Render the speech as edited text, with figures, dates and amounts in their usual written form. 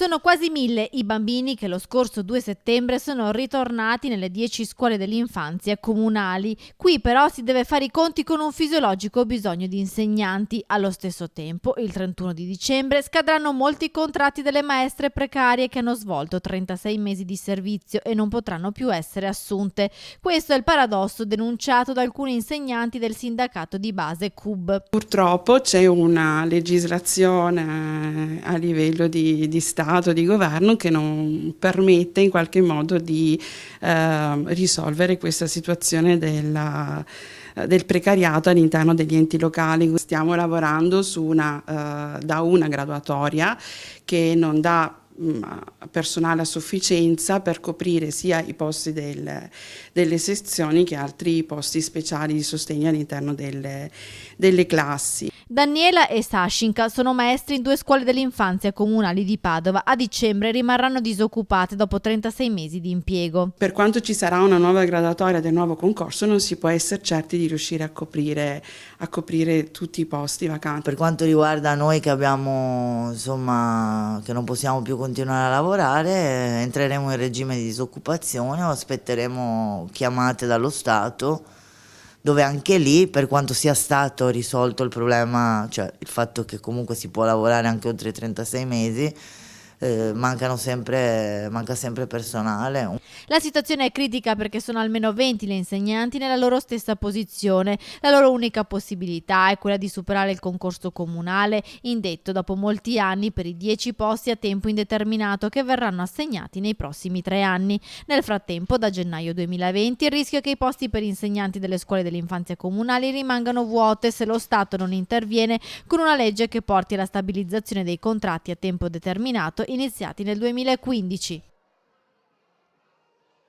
Sono quasi 1000 i bambini che lo scorso 2 settembre sono ritornati nelle 10 scuole dell'infanzia comunali. Qui però si deve fare i conti con un fisiologico bisogno di insegnanti. Allo stesso tempo, il 31 di dicembre scadranno molti contratti delle maestre precarie che hanno svolto 36 mesi di servizio e non potranno più essere assunte. Questo è il paradosso denunciato da alcuni insegnanti del sindacato di base CUB. Purtroppo c'è una legislazione a livello di Stato, di governo, che non permette in qualche modo di risolvere questa situazione del precariato all'interno degli enti locali. Stiamo lavorando da una graduatoria che non dà personale a sufficienza per coprire sia i posti delle sezioni che altri posti speciali di sostegno all'interno delle classi. Daniela e Sashinka sono maestri in 2 scuole dell'infanzia comunali di Padova. A dicembre rimarranno disoccupate dopo 36 mesi di impiego. Per quanto ci sarà una nuova graduatoria del nuovo concorso, non si può essere certi di riuscire a coprire tutti i posti vacanti. Per quanto riguarda noi che abbiamo, insomma, che non possiamo più continuare a lavorare, entreremo in regime di disoccupazione o aspetteremo chiamate dallo Stato, dove anche lì, per quanto sia stato risolto il problema, cioè il fatto che comunque si può lavorare anche oltre i 36 mesi, manca sempre personale. La situazione è critica perché sono almeno 20 le insegnanti nella loro stessa posizione. La loro unica possibilità è quella di superare il concorso comunale indetto dopo molti anni per i 10 posti a tempo indeterminato che verranno assegnati nei prossimi 3 anni. Nel frattempo, da gennaio 2020, il rischio è che i posti per insegnanti delle scuole dell'infanzia comunali rimangano vuote se lo Stato non interviene con una legge che porti alla stabilizzazione dei contratti a tempo determinato iniziati nel 2015.